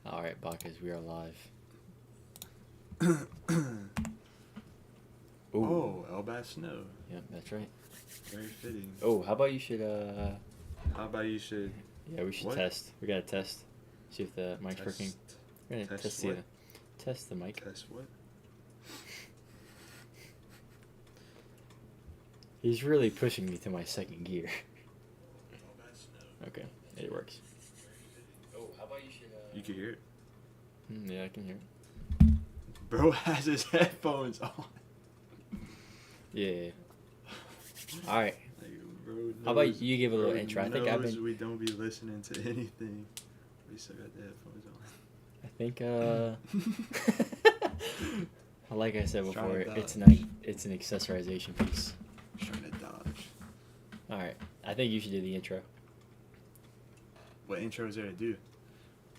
All right, Bacchus, we are live. Ooh. Oh, Elbath Snow. Yep, that's right. Very fitting. Oh, how about you should How about you should yeah, we should What? test. We gotta test. See if the mic's working. test We're gonna test test what? test the mic. Test what? He's really pushing me to my second gear. Elbath Snow. Okay, it works. Oh, how about you should You can hear it. Yeah, I can hear it. Bro has his headphones on. Yeah. All right. Like, bro How about knows- you give a little bro intro? I think I've knows been. we don't be listening to anything. We still got the headphones on. I think like I said Trying before, to it's dodge. it's an accessorization piece. Trying to dodge. All right. I think you should do the intro. What intro is there to do?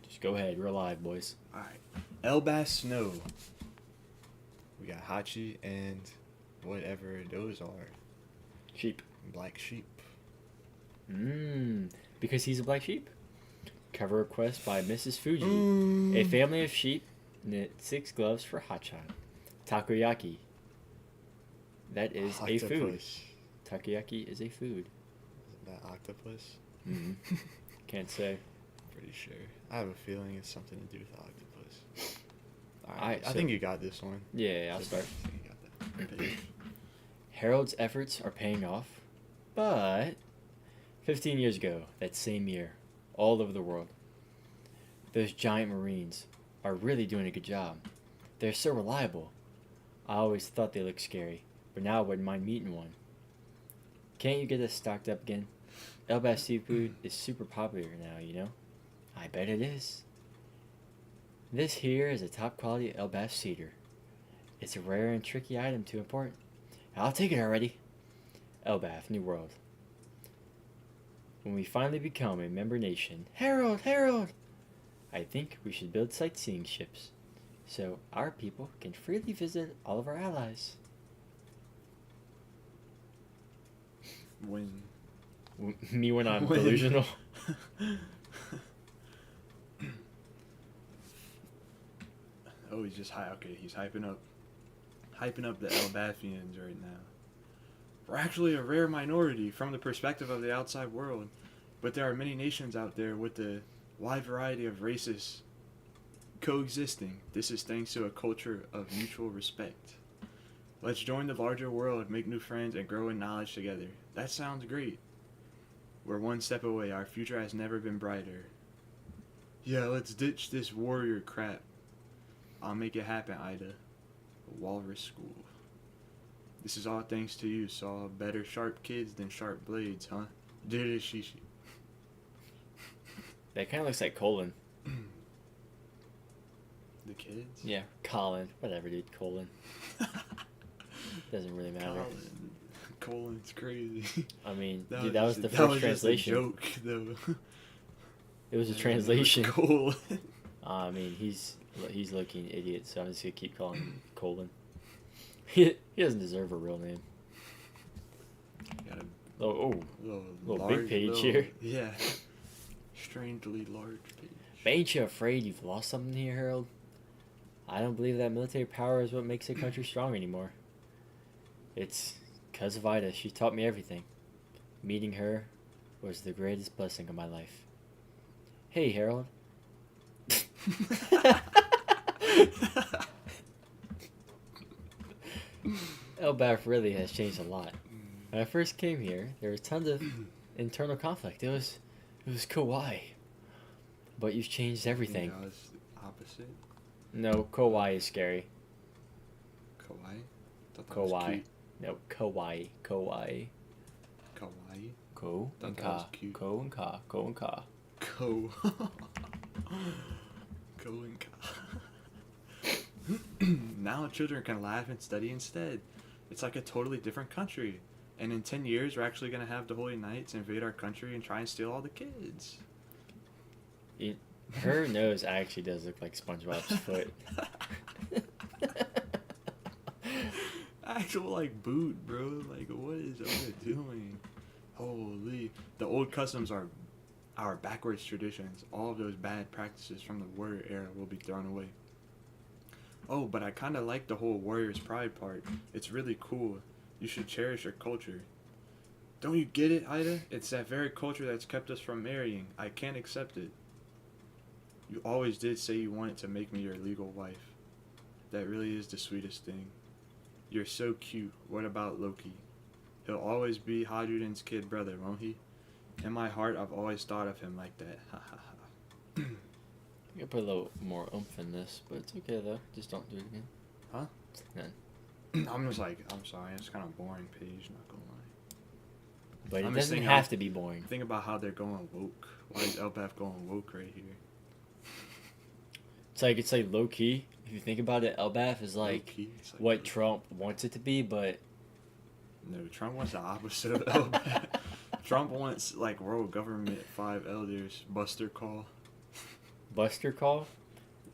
Just go ahead. We're live, boys. Alright. Elbath Snow. We got Hachi and whatever those are. Sheep. Black sheep. Because he's a black sheep. Cover request by Mrs. Fuji. Mm. A family of sheep knit 6 gloves for Hachan. Takoyaki. That is a food. Octopus. Takoyaki is a food. Isn't that octopus? Can't say. Pretty sure. I have a feeling it's something to do with octopus. I- Alright, I so- think you got this one. Yeah, I'll start. I think you got that page. Harold's efforts are paying off, but 15 years ago, that same year, all over the world, those giant marines are really doing a good job. They're so reliable. I always thought they looked scary, but now I wouldn't mind meeting one. Can't you get us stocked up again? Elbath seafood is super popular now, you know? I bet it is. This here is a top quality Elbath cedar. It's a rare and tricky item to import. I'll take it already. Elbath, New World. When we finally become a member nation, Harold, Harold! I think we should build sightseeing ships, so our people can freely visit all of our allies. When Me when I'm When- delusional. Oh, he's just high. Okay, he's hyping up the Elbathians right now. We're actually a rare minority from the perspective of the outside world, but there are many nations out there with a wide variety of races coexisting. This is thanks to a culture of mutual respect. Let's join the larger world, make new friends, and grow in knowledge together. That sounds great. We're one step away. Our future has never been brighter. Yeah, let's ditch this warrior crap. I'll make it happen, Ida. Walrus School. This is all thanks to you. Saw better sharp kids than sharp blades, huh? Did it, Shishi. That kind of looks like Colin. The kids? Yeah, Colin. Whatever, dude. Colin. Doesn't really matter. Colin's crazy. I mean, dude, that was the that first was translation. Just a joke, though. It was a translation. Colin. I mean, he's looking an idiot, so I'm just gonna keep calling him Colin. He doesn't deserve a real name. Got a Oh, Little big page little- here. Yeah. Strangely large page. but ain't you afraid you've lost something here, Harold? I don't believe that military power is what makes a country strong anymore. It's 'cause of Ida. She taught me everything. Meeting her was the greatest blessing of my life. Hey, Harold. Elbath really has changed a lot. When I first came here, there was tons of internal conflict. It was kawaii. But you've changed everything. No, it's the opposite. No, kawaii is scary. Kawaii? Thought that was Kawaii. cute. No, kawaii. Kawaii. Kawaii? Ko and Thought that was ka. cute. Ko and ka. Ko and ka. Go. Go and go. Now children can laugh and study instead. It's like a totally different country. And in 10 years, we're actually going to have the Holy Knights invade our country and try and steal all the kids. Her nose actually does look like SpongeBob's foot. Actual, like, boot, bro. Like, what is Oda doing? Holy. The old customs are our backwards traditions, all of those bad practices from the warrior era will be thrown away. Oh, but I kind of like the whole warrior's pride part. It's really cool. You should cherish your culture. Don't you get it, Ida? It's that very culture that's kept us from marrying. I can't accept it. You always did say you wanted to make me your legal wife. That really is the sweetest thing. You're so cute. What about Loki? He'll always be Hadrian's kid brother, won't he? In my heart, I've always thought of him like that. Ha ha ha. You can put a little more oomph in this, but it's okay though. Just don't do it again. Huh? None. I'm just like, I'm sorry, it's kind of boring page, not gonna lie. But it I'm just doesn't thinking- have to be boring. Think about how they're going woke. Why is Elbaf going woke right here? It's like low key. If you think about it, Elbaf is like Low-key, it's like what Trump wants it to be, but No, Trump wants the opposite of Elbaf. Trump wants like world government 5 elders, Buster Call. Buster Call.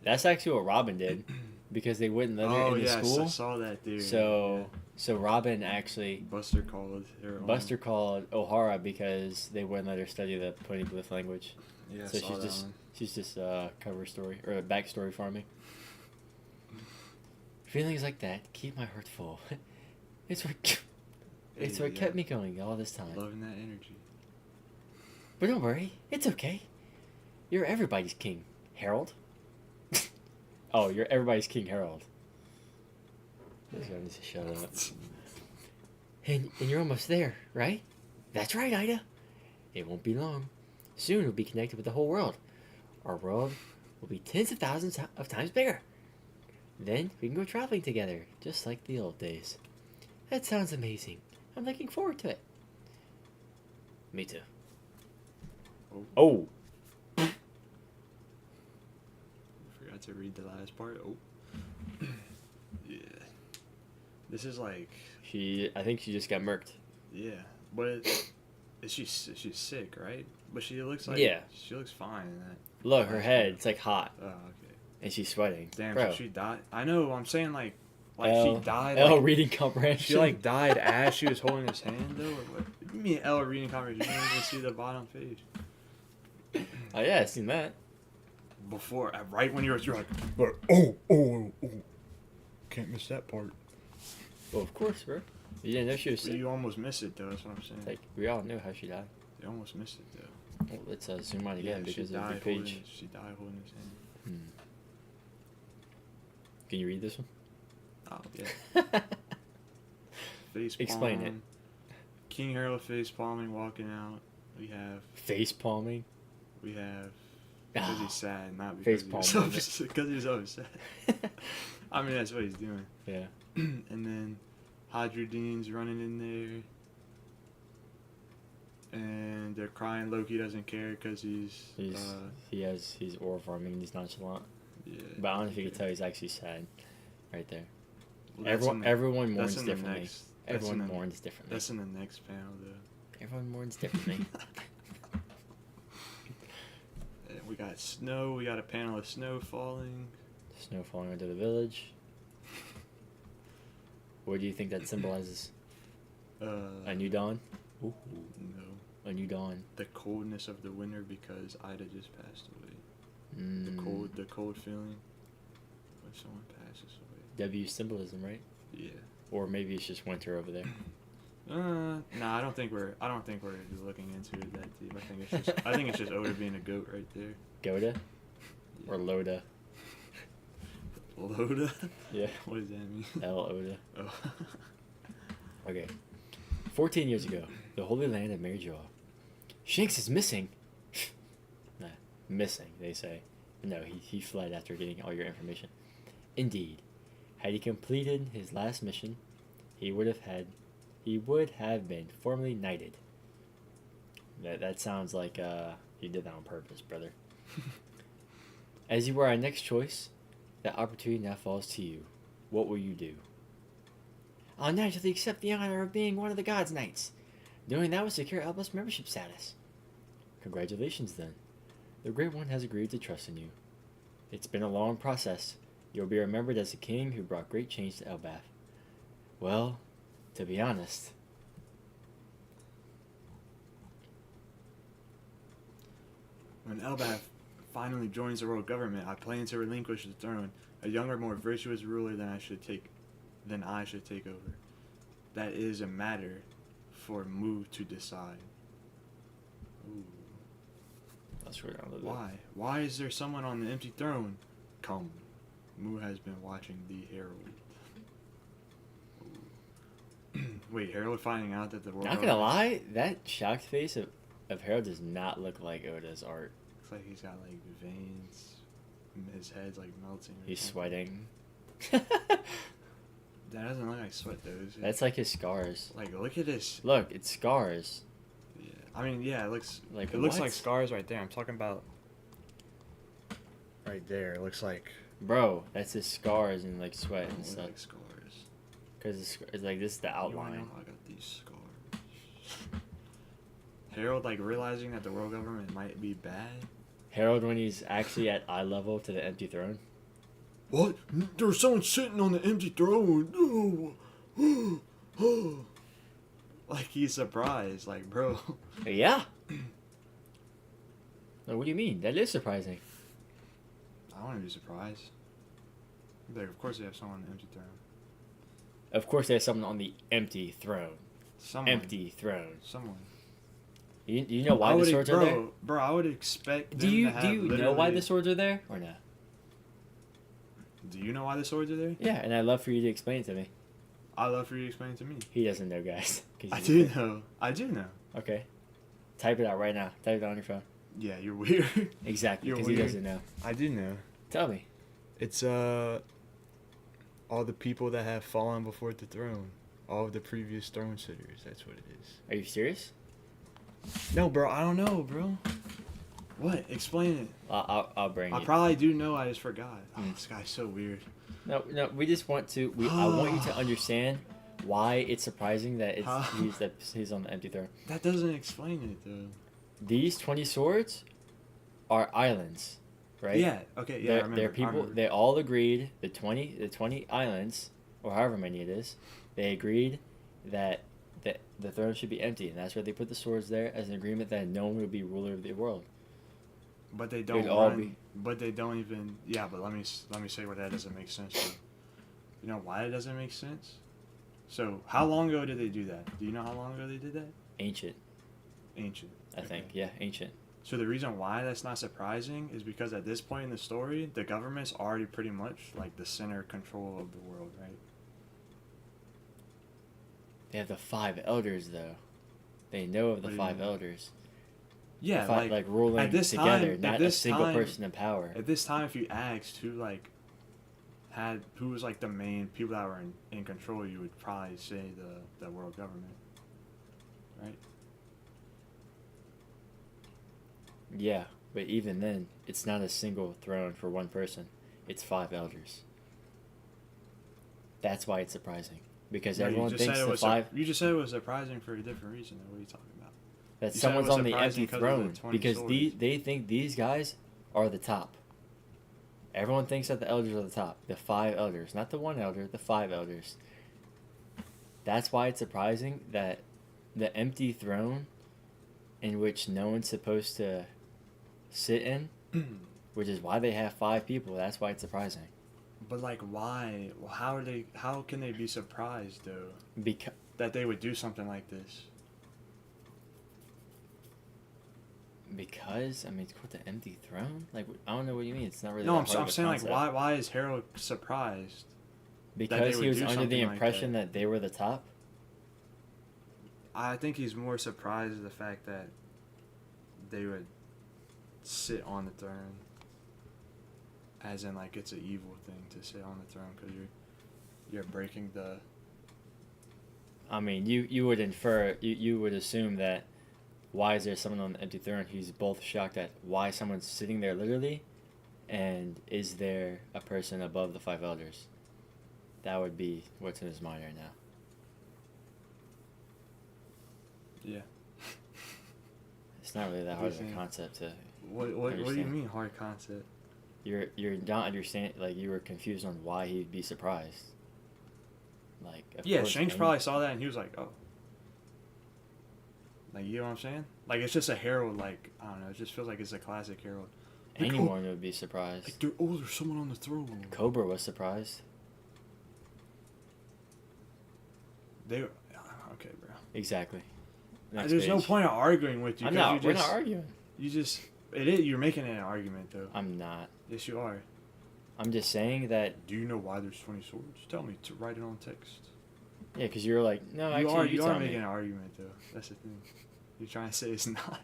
That's actually what Robin did, because they wouldn't let her Oh in the yeah, school. I saw that theory. So Robin actually yeah. Buster called her own. Buster called O'Hara because they wouldn't let her study the Poneglyph language. Yeah, I So saw she's that just one. she's just cover story or a backstory for me. Feelings like that keep my heart full. It's what Hey, kept me going all this time. Loving that energy. But don't worry, it's okay. You're everybody's king, Harold. Oh, you're everybody's king, Harold. This guy needs to shut up. And you're almost there, right? That's right, Ida. It won't be long. Soon we'll be connected with the whole world. Our world will be tens of thousands of times bigger. Then we can go traveling together, just like the old days. That sounds amazing. I'm looking forward to it. Me too. Oh! Forgot to read the last part. Oh. Yeah. This is like, I think she just got murked. yeah, but she's sick, right? But she looks like, Yeah. she looks fine in that. Look, her head, it's like hot, Oh, okay. and she's sweating. Damn, Bro. so she died. I know. I'm saying like L, she died. L Like, reading comprehension. she like died as she was holding his hand though, or what? You mean L reading comprehension? You don't even see the bottom page. Oh yeah, I seen that. Before, right when you're like, oh, can't miss that part. Well, of course, bro. You didn't know she was sick. You almost miss it though. That's what I'm saying. Like, we all knew how she died. You almost missed it though. Well, let's zoom on again she because of the died page. holding. She died holding his hand. Hmm. Can you read this one? Oh yeah. Face Explain palm. it. King Harold face palming, walking out. We have Face palming. because he's sad, not because Face he's palm upset. Because he's upset. I mean, that's what he's doing. Yeah. And then Hadrudine's running in there, and they're crying. Loki doesn't care because he's He's aura farming. He's nonchalant. yeah. But I don't know if you can tell he's actually sad. Right there. Well, that's in Everyone the- mourns that's in the differently. next- that's in Everyone the- mourns differently. That's in the next panel though. Everyone mourns differently. And we got snow. We got a panel of snow falling. Snow falling into the village. What do you think that symbolizes? A new dawn? Ooh. No, A new dawn. the coldness of the winter because Ida just passed away. Mm. The cold feeling when someone passes away. W symbolism, right? Yeah. Or maybe it's just winter over there. Nah, I don't think we're looking into it that deep. I think it's just Oda being a goat right there. Goda? Or Loda? Loda? Yeah. What does that mean? L Oda. Oh. Okay. 14 years ago, the Holy Land of Maryjoa. Shanks is missing. Nah, missing, they say. No, he fled after getting all your information. Indeed. Had he completed his last mission, he would have been formally knighted. That sounds like you did that on purpose, brother. As you were our next choice, that opportunity now falls to you. What will you do? I'll naturally accept the honor of being one of the God's Knights. Doing that will secure Elba's membership status. Congratulations, then. The Great One has agreed to trust in you. It's been a long process. You'll be remembered as the king who brought great change to Elbaf. Well, to be honest... When Elbaf finally joins the world government, I plan to relinquish the throne. A younger, more virtuous ruler than I should take over. That is a matter for Mu to decide. Ooh. That's weird. Why? Why is there someone on the empty throne? Come. Mu has been watching the Herald. Wait, Harold finding out that the world... Not gonna lie, that shocked face of Harold does not look like Oda's art. Looks like he's got, like, veins. His head's, like, melting. He's sweating. That doesn't look like sweat, though. Is it? That's like his scars. Like, look at his... Look, it's scars. Yeah. I mean, yeah, it looks... Like, it looks what? like scars right there. I'm talking about... Right there. It looks like... Bro, that's his scars and, like, sweat and stuff. like scars. Because it's like, this is the You wanna outline. know how I got these scars? Harold, like, realizing that the world government might be bad. Harold when he's actually at eye level to the empty throne. What? There's someone sitting on the empty throne. Like, he's surprised. Like, bro. Yeah. No, what do you mean? That is surprising. I want to be surprised. Like, of course they have someone on the empty throne. Of course, there's someone on the empty throne. Someone. Empty throne. Someone. You know why the swords are there? Bro, I would expect Do them you to have know why literally- the swords are there or not? Do you know why the swords are there? Yeah, and I'd love for you to explain it to me. I'd love for you to explain it to me. He doesn't know, guys. 'Cause I he's do a kid. know. I do know. Okay. Type it out right now. Type it out on your phone. Yeah, you're weird. Exactly, You're because he weird. doesn't know. I do know. Tell me. It's all the people that have fallen before the throne. All of the previous throne sitters. That's what it is. Are you serious? No, bro. I don't know, bro. What? Explain it. I'll bring I you. probably do know. I just forgot. Oh, Mm. this guy's so weird. No. We just want to. I want you to understand why it's surprising that he's on the empty throne. That doesn't explain it, though. These 20 swords are islands, right? Yeah. Okay. Yeah. I remember. They're I people. remember. They all agreed. The 20 islands, or however many it is, they agreed that the throne should be empty, and that's why they put the swords there as an agreement that no one would be ruler of the world. But they don't. all run- be- But they don't even. Yeah. But let me say why that doesn't make sense. Though. You know why it doesn't make sense? So how long ago did they do that? Do you know how long ago they did that? Ancient, Ancient. I think. Yeah, ancient. So the reason why that's not surprising is because at this point in the story, the government's already pretty much like the center control of the world, right? They have the 5 elders, though. They know of the What do you 5 mean? elders. Yeah, The like ruling at this together, time- not at a this single time- person in power. at this time, if you asked who was like the main people that were in control, you would probably say the world government, right? Yeah, but even then, it's not a single throne for one person. It's 5 elders. That's why it's surprising. Because No, everyone you just thinks said it the was 5... You just said it was surprising for a different reason. What are you talking about? that you said it someone's was on the surprising empty because of the throne. 20 Because swords. they think these guys are the top. Everyone thinks that the elders are the top. The 5 elders. Not the 1 elder, the 5 elders. That's why it's surprising that the empty throne in which no one's supposed to sit in, which is why they have 5 people, that's why it's surprising. But like, why? Well, how can they be surprised though Because that they would do something like this? I mean, it's called the empty throne. Like, I don't know what you mean. It's not really. No, that hard I'm of a saying like, concept. why is Harold surprised? Because would he was do under the something like impression that they were the top. I think he's more surprised at the fact that they would sit on the throne, as in like it's an evil thing to sit on the throne because you're breaking the. I mean, you would infer, you would assume that why is there someone on the empty throne? He's both shocked at why someone's sitting there literally, and is there a person above the 5 elders? That would be what's in his mind right now. Yeah. It's not really that What hard do of you a think? concept to. What do you Understand. mean hard concept? You're not understand, like, you were confused on why he'd be surprised. Like, of Yeah, course, Shanks any- probably saw that and he was like, oh. Like, you know what I'm saying? Like, it's just a herald. Like, I don't know. It just feels like it's a classic herald. Like, Anyone would be surprised. Like, there's someone on the throne. Cobra was surprised. Okay, bro. Exactly. Next There's no page. point of arguing with you. I'm 'cause not. You We're just, not arguing. You just. You're making it an argument, though. I'm not. Yes, you are. I'm just saying that. Do you know why there's 20 swords? Tell me to write it on text. Yeah, because you're like, no, actually, You are tell making me. an argument, though. That's the thing. You're trying to say it's not.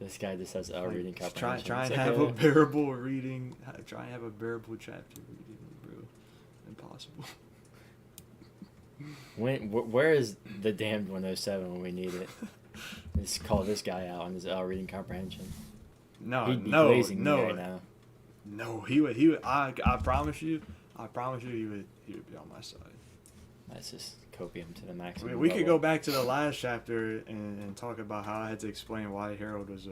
This guy just has a Like, reading just comprehension. Try It's and like have a bearable reading. Try and have a bearable chapter reading, bro. Impossible. Where is the damned 107 when we need it? Just call this guy out on his reading comprehension. He'd be glazing me right now. No, he would. I promise you, he would be on my side. That's just copium to the I maximum. mean, we could level. go back to the last chapter and talk about how I had to explain why Harold was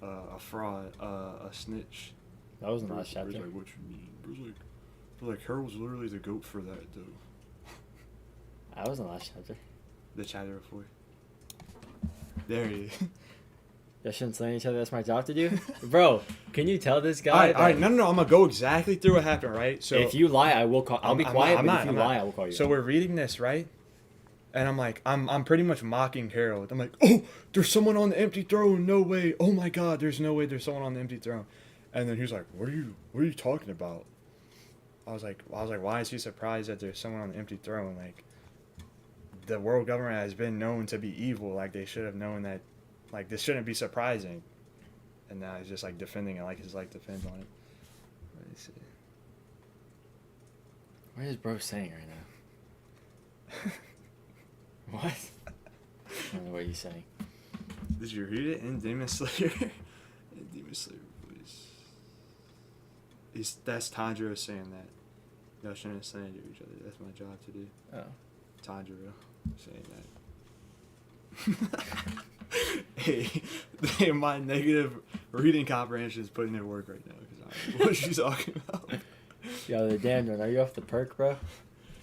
a fraud, a snitch. That was in the last Bruce chapter. like, what you mean? Bruce like Harold's literally the goat for that, though. That was in the last chapter. The chapter before. There he is. Y'all shouldn't slam each other. That's my job to do, bro. Can you tell this guy? All right, no. I'm gonna go exactly through what happened, right? So if you lie, I will call. I'll be quiet. I'm but not, if you I'm not. lie, I will call you. So we're reading this, right? And I'm like, I'm pretty much mocking Harold. I'm like, oh, there's someone on the empty throne. No way. Oh my God, there's no way there's someone on the empty throne. And then he's like, what are you talking about? I was like, why is he surprised that there's someone on the empty throne? Like, the world government has been known to be evil. Like, they should have known that. Like, this shouldn't be surprising. And now he's just like defending it, like his life depends on it. Let me see. What is bro saying right now? What? I don't know what he's saying. Did you read it in Demon Slayer? In Demon Slayer voice. That's Tanjiro saying that. Y'all shouldn't slander each other. That's my job to do. Oh. Tanjiro saying that. hey, my negative reading comprehension is putting in work right now because I don't know what she's talking about. Yo, the damned one. Are you off the perk, bro?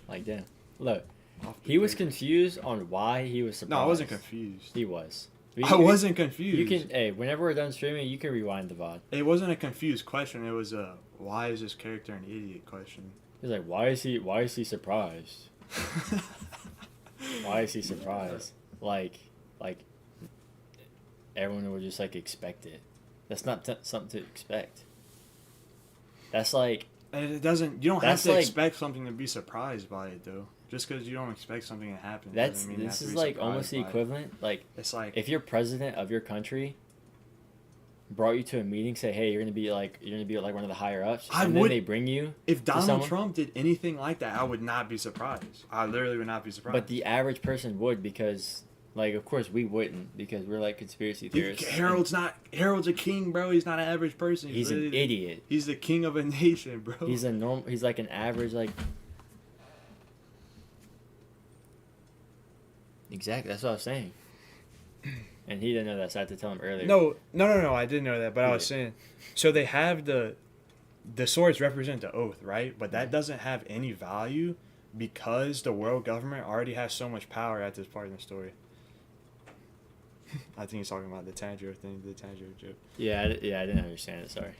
Like, damn. Look, Off the he was perk. confused on why he was surprised. No, I wasn't confused. He was. I wasn't confused. You can. Hey, whenever we're done streaming, you can rewind the VOD. It wasn't a confused question. It was a why is this character an idiot question. He's like, why is he surprised? Why is he surprised? Like, everyone would just like expect it. That's not something to expect. That's like. And it doesn't. You don't have That's to like- expect something to be surprised by it, though. Just because you don't expect something to happen. That's doesn't mean you this have to is be like surprised almost the by it. equivalent. Like, It's like if your president of your country brought you to a meeting, say, hey, you're gonna be like one of the higher ups, I and would- then they bring you. if Donald someone- Trump did anything like that, I would not be surprised. I literally would not be surprised. But the average person would, because, like, of course we wouldn't, because we're like conspiracy theorists. Harold's a king, bro. He's not an average person. He's an literally idiot. He's the king of a nation, bro. He's like an average, like. Exactly, that's what I was saying. And he didn't know that, so I had to tell him earlier. No. I didn't know that, but I was saying. So they have the swords represent the oath, right? But that doesn't have any value because the world government already has so much power at this part in the story. I think he's talking about the Tanjiro thing, the Tanjiro joke. Yeah, I didn't understand it. Sorry.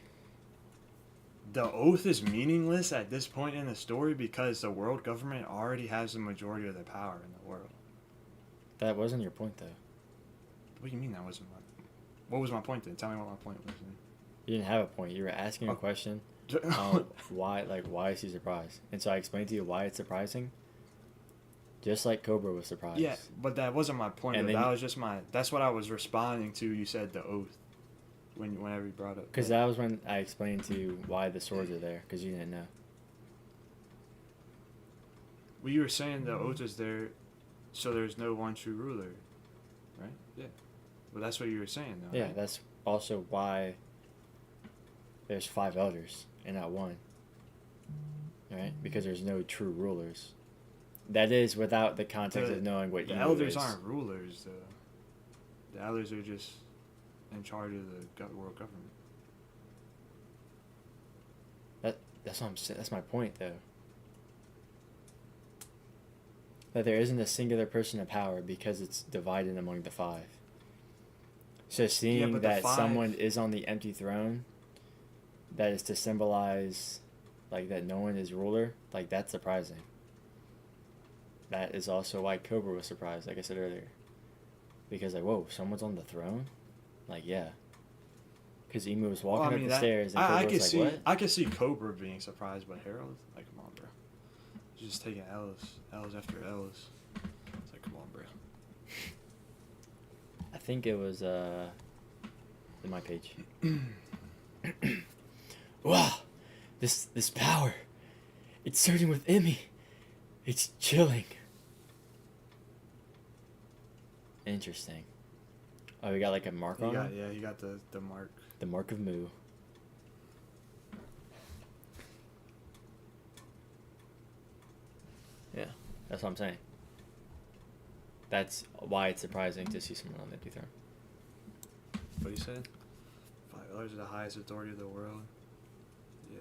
The oath is meaningless at this point in the story because the world government already has the majority of the power in the world. That wasn't your point, though. What do you mean that wasn't my... What was my point then? Tell me what my point was then. You didn't have a point. You were asking a question. Why is he surprised? And so I explained to you why it's surprising. Just like Cobra was surprised. Yeah, but that wasn't my point. And Though. then That was just my... That's what I was responding to. You said the oath. Whenever you brought up... Because that was when I explained to you why the swords are there, because you didn't know. Well, you were saying the oath is there so there's no one true ruler. Right? Yeah. Well, that's what you were saying, though. Yeah, right? that's also why there's 5 elders and not 1. Right? Because there's no true rulers. That is without the context of knowing what the Inu elders is. aren't rulers, though. The elders are just in charge of the world government. That's what I'm saying. That's my point, though. that there isn't a singular person in power because it's divided among the five. So seeing but the that five- someone is on the empty throne, that is to symbolize, like, that no one is ruler, like, that's surprising. That is also why Cobra was surprised, like I said earlier. Because, like, whoa, someone's on the throne? Like, yeah. Because Emu was walking up the stairs and Cobra was like, what? I can see Cobra being surprised, but Harold, like, come on, bro. He's just taking L's after L's. It's like, come on, bro. I think it was, in my page. Wow, this power, it's surging within me. It's chilling. Interesting. Oh, we got like a mark on him? Yeah, he got the mark. The mark of Mu. Yeah, that's what I'm saying. That's why it's surprising to see someone on the empty throne. What he said? 5 L's are the highest authority of the world. Yeah.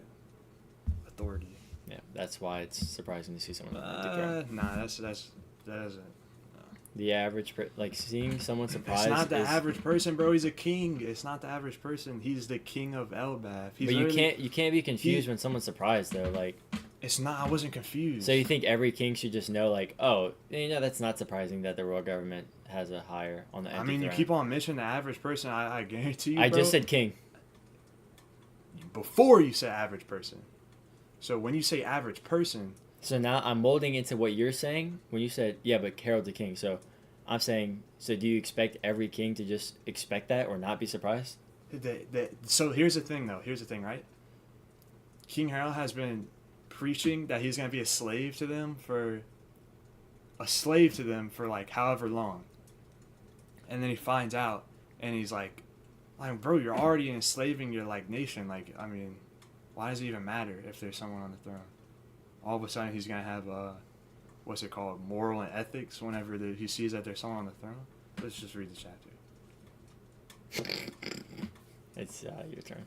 Authority. Yeah, that's why it's surprising to see someone on the empty throne. Nah, that doesn't. The average, like, seeing someone surprised. It's not the average person, bro. He's a king. It's not the average person. He's the king of Elbaf. But you can't be confused when someone's surprised though. Like, it's not. I wasn't confused. so you think every king should just know, like, oh, that's not surprising that the world government has a higher on the empty I mean, you throne. keep on mentioning the average person. I guarantee you. I bro, just said king. before you said average person. So when you say average person, So now I'm molding into what you're saying when you said, yeah, but Harold's a king. So I'm saying, so do you expect every king to just expect that or not be surprised? so here's the thing, though. Here's the thing, right? King Harold has been preaching that he's gonna be a slave to them for like however long, and then he finds out, and he's like, bro, you're already enslaving your like nation. Like, I mean, why does it even matter if there's someone on the throne? All of a sudden, he's gonna have what's it called, moral and ethics whenever he sees that there's someone on the throne. Let's just read the chapter. It's your turn.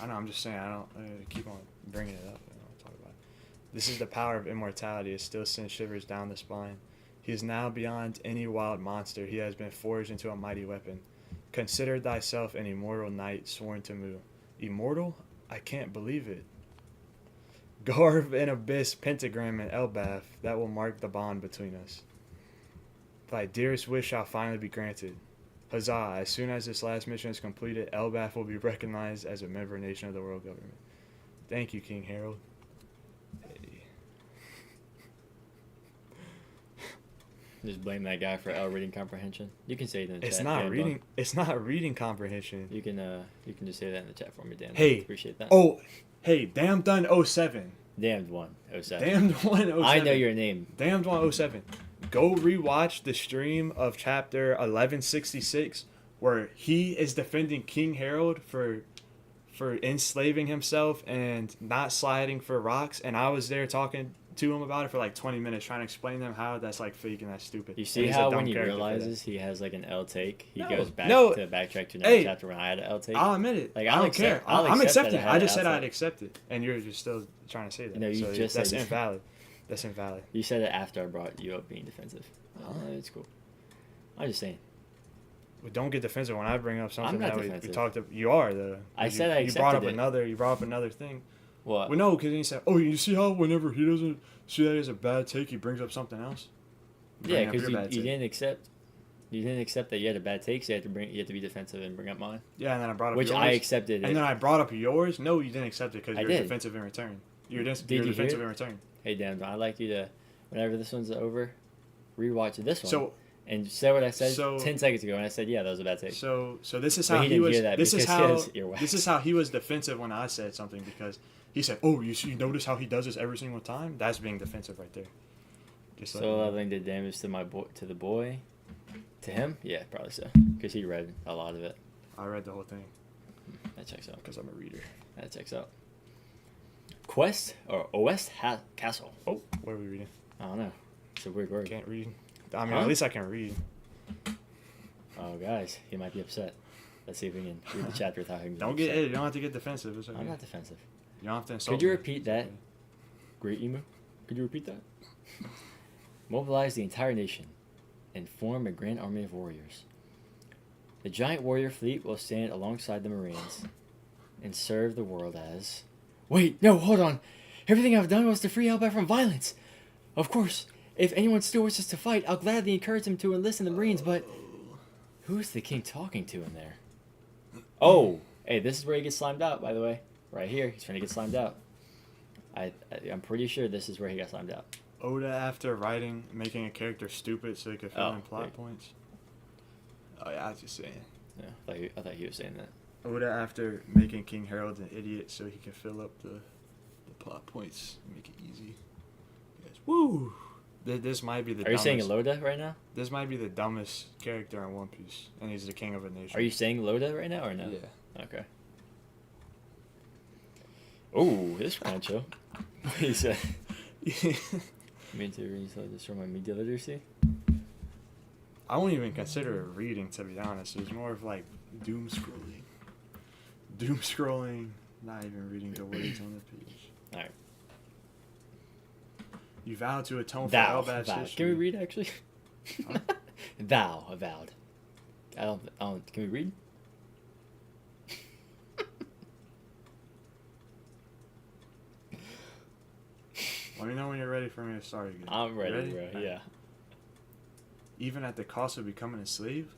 I know, I'm just saying, I don't keep on bringing it up. I don't want to talk about it. This is the power of immortality. It still sends shivers down the spine. He is now beyond any wild monster. He has been forged into a mighty weapon. Consider thyself an immortal knight sworn to Mu. Immortal? I can't believe it. Garv and Abyss pentagram and Elbaf, that will mark the bond between us. Thy dearest wish shall finally be granted. Huzzah, as soon as this last mission is completed, Elbaf will be recognized as a member nation of the world government. Thank you, King Harold. Hey. Just blame that guy for L reading comprehension. You can say it in the chat. It's not Dan reading. Bun. It's not reading comprehension. You can just say that in the chat for me, Dan. Hey. Appreciate that. Oh, hey, Damned Done 07. Damned 107. Damned 107. I know your name. Damned 107. Go rewatch the stream of chapter 1166 where he is defending King Harold for enslaving himself and not sliding for rocks, and I was there talking to him about it for like 20 minutes trying to explain to him how that's like fake and that's stupid. You And see he's a how dumb when he character for that. realizes he has like an L take, he No, goes back no. to backtrack to another Hey, chapter when I had an L take? I'll admit it. Like, I I'll don't accept- care. I'll I'm accept accepting that it. I had I just an said L I'd take. accept it, and you're just still trying to say that. No, you so just that's said- invalid. That's invalid. You said it after I brought you up being defensive. It's cool. I'm just saying. But don't get defensive when I bring up something not that we defensive. talked about. You are though. I You- said I you brought up accepted it. You brought up another thing. What? Well, no, because he said, "Oh, you see how whenever he doesn't see that as a bad take, he brings up something else." Yeah, Bring up because your you bad take. didn't accept that you had a bad take, so you had to be defensive and bring up mine, Yeah, and then I brought up which yours. I accepted. And then I brought up yours. No, you didn't accept it because I you're did. defensive in return. You're Did you hear defensive it? in return. Hey, Dan, I'd like you to, whenever this one's over, rewatch this one So, and say what I said So- 10 seconds ago, and I said, yeah, that was a bad take. so this is But how he he didn't was. hear that This is because he how. has earwax. This is how he was defensive when I said something because he said, "Oh, you notice how he does this every single time? That's being defensive right there." Just So Leveling did damage to the boy. To him? Yeah, probably so. Because he read a lot of it. I read the whole thing That checks out. because I'm a reader. That checks out. Quest or Oest Castle. Oh, what are we reading? I don't know. It's a weird word. Can't read. I mean, Huh? at least I can read. Oh, guys, he might be upset. Let's see if we can read the chapter without him. Don't getting get. upset. You don't have to get defensive. It's okay. I'm not defensive. You don't have to insult. Could you me. repeat that? Great emo. Could you repeat that? Mobilize the entire nation and form a grand army of warriors. The giant warrior fleet will stand alongside the Marines and serve the world as... Wait, no, hold on. Everything I've done was to free Elbaf from violence. Of course, if anyone still wishes to fight, I'll gladly encourage them to enlist in the Marines, but... Who's the king talking to in there? Oh, hey, this is where he gets slimed out, by the way. Right here, he's trying to get slimed out. I'm pretty sure this is where he got slimed out. Oda after making a character stupid so he could fill in plot wait. points. Oh yeah, I was just saying. Yeah, I thought he was saying that. Oda after making King Harold an idiot so he can fill up the plot points and make it easy. Yes. Woo! This might be the Are you dumbest. saying Loda right now? This might be the dumbest character in One Piece, and he's the king of a nation. Are you saying Loda right now or no? Yeah. Okay. Oh, this Pancho. He said, mean to read this from my media literacy? I won't even consider it reading, to be honest. It was more of like doom scrolling. Doom scrolling, not even reading the words on the page. Alright. You vowed to atone for Thou. Elbaf's history. Can we read actually? Huh? Thou, avowed. I don't. Can we read? Let me know when you're ready for me to start again. I'm ready, Ready? bro. Alright. Yeah. Even at the cost of becoming a slave?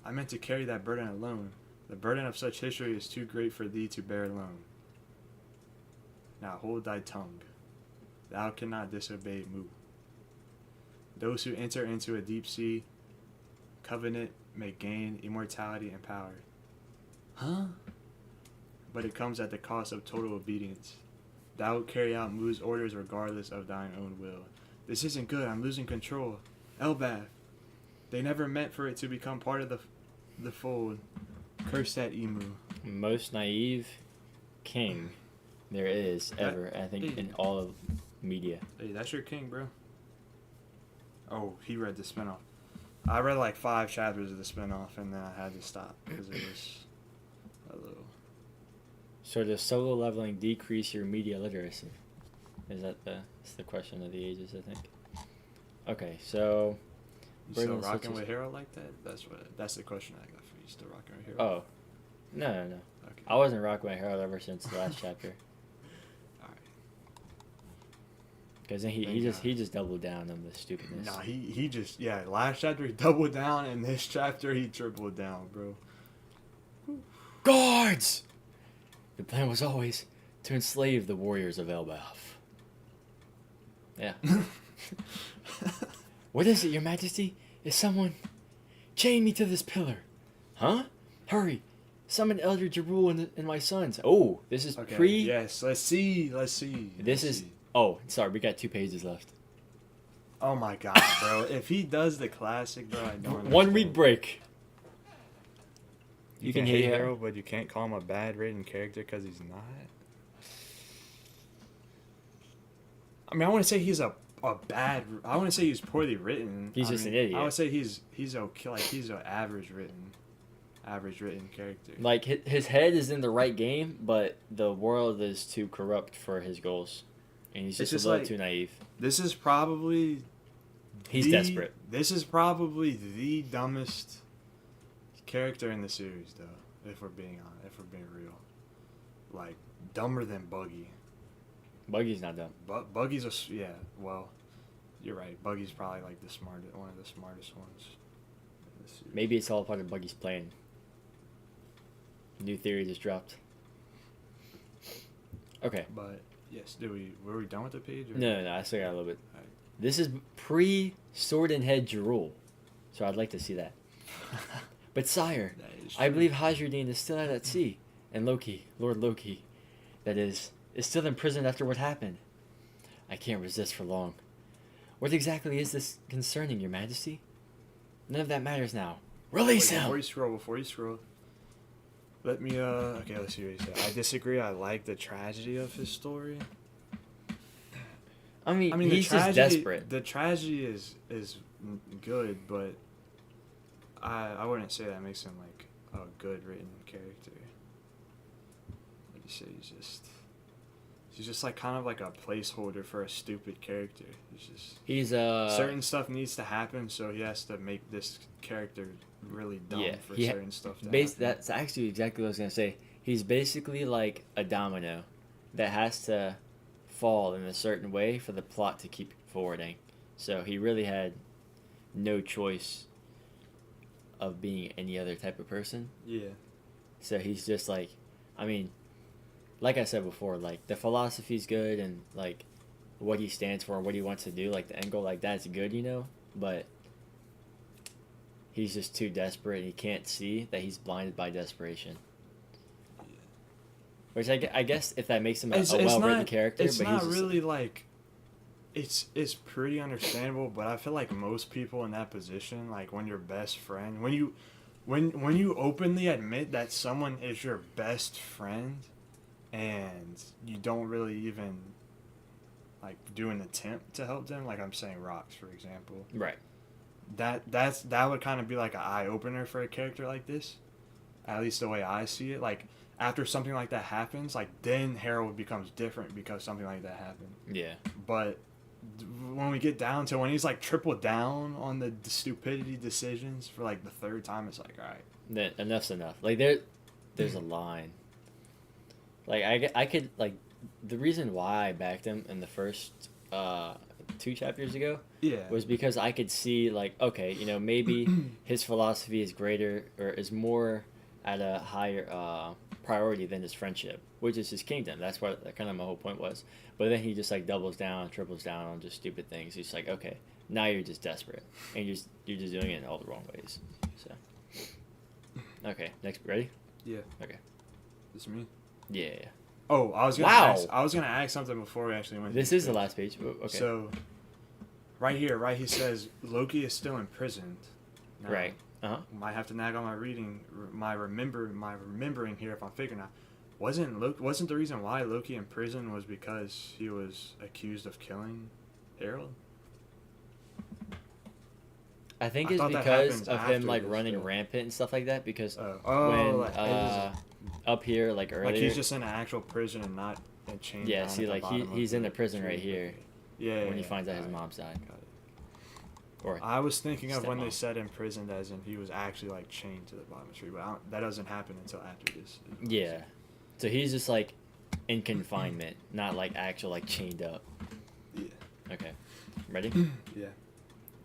I meant to carry that burden alone. The burden of such history is too great for thee to bear alone. Now hold thy tongue. Thou cannot disobey Mu. Those who enter into a deep sea covenant may gain immortality and power. Huh? But it comes at the cost of total obedience. Thou wilt carry out Mu's orders regardless of thine own will. This isn't good. I'm losing control. Elbaf. They never meant for it to become part of the fold. Curse that emu. Most naive king there is ever, I think, in all of media. Hey, that's your king, bro. Oh, he read the spinoff. I read like 5 chapters of the spinoff and then I had to stop because it was a little... So does solo leveling decrease your media literacy? Is that that's the question of the ages, I think. Okay, so... You still Burden of rocking such with a- Hero like that? That's the question I got for you. Still rocking with Hero? Oh. No. Okay. I wasn't rocking my Harold ever since the last chapter. Alright. Because then he just doubled down on the stupidness. Nah, he just, yeah, last chapter he doubled down and this chapter he tripled down, bro. Guards! The plan was always to enslave the warriors of Elbaf. Yeah. What is it, your majesty? Is someone... Chain me to this pillar. Huh? Hurry. Summon Elder Jarul and my sons. Oh, this is Okay, pre... yes, let's see. This is... Oh, sorry, we got 2 pages left. Oh my god, bro. If he does the classic, bro, I don't 1 week break. You can can hate hate Harold, but you can't call him a bad written character because he's not. I mean, I want to say he's a bad. I want to say he's poorly written. He's just an idiot. I would say he's okay. Like he's an average written character. Like, his head is in the right game, but the world is too corrupt for his goals. And he's It's just just a little like- too naive. This is probably. He's desperate. This is probably the dumbest character in the series, though. If we're being honest, if we're being real, like dumber than Buggy. Buggy's not dumb. Buggy's yeah. Well, you're right. Buggy's probably like one of the smartest ones. In the series. Maybe it's all part of Buggy's plan. New theory just dropped. Okay. But yes, were we done with the page? Or? No, I still got a little bit. Alright. This is pre-Sword and Head Jarul, so I'd like to see that. But sire, That is I true. believe Hajradin is still out at sea, and Loki, Lord Loki, that is still imprisoned after what happened. I can't resist for long. What exactly is this concerning, your majesty? None of that matters now. Release Wait, him! Before you scroll. Let me, okay, let's see what he said. I disagree. I like the tragedy of his story. I mean, the he's tragedy, just desperate. The tragedy is good, but I wouldn't say that makes him like a good written character. I'd just say he's He's just like kind of like a placeholder for a stupid character. He's just He's certain stuff needs to happen, so he has to make this character really dumb Yeah, for he certain stuff to happen. that's actually exactly what I was gonna say. He's basically like a domino that has to fall in a certain way for the plot to keep forwarding. So he really had no choice of being any other type of person. Yeah. So he's just like, I mean, like I said before, like the philosophy's good and like what he stands for and what he wants to do, like the end goal, like that's good, you know. But he's just too desperate. And he can't see that he's blinded by desperation. Which I guess if that makes him a well-written character, it's but not he's just really like. It's pretty understandable, but I feel like most people in that position, like when your best friend, when you openly admit that someone is your best friend, and you don't really even like do an attempt to help them, like I'm saying Rocks for example. right. That would kind of be like an eye opener for a character like this, at least the way I see it. Like after something like that happens, like then Harold becomes different because something like that happened. Yeah. But when we get down to when he's like tripled down on the stupidity decisions for like the third time, it's like, all right, Then enough's enough. Like there's a line. Like I could like the reason why I backed him in the first 2 chapters ago yeah, was because I could see like, okay, you know, maybe his philosophy is greater or is more at a higher priority than his friendship, which is his kingdom. That's what kind of my whole point was. But then he just like doubles down, triples down on just stupid things. He's like, okay, now you're just desperate and you're just doing it in all the wrong ways. So okay, next, ready? yeah. Okay. This me. Yeah. Oh, I was gonna Wow. ask something before we actually went. This to is the last page. Okay. So, right here, right, he says Loki is still imprisoned. Now, Right. Uh-huh. Might have to nag on my reading, my remembering here if I'm figuring out. Wasn't the reason why Loki in prison was because he was accused of killing Harold? I think I it's thought that because happens of him after like this, running yeah. rampant and stuff like that. Because Oh, when like, up here like earlier, like he's just in an actual prison and not chained yeah. down See, at the like bottom of he's in the the prison right tree. here Yeah. when he finds out got his it, mom's died. got it. Or I was thinking of when they Stepmom. said imprisoned as in he was actually like chained to the bottom of the tree, but that doesn't happen until after this. yeah. So he's just like in confinement, not like actual like chained up. Yeah. Okay. Ready? Yeah.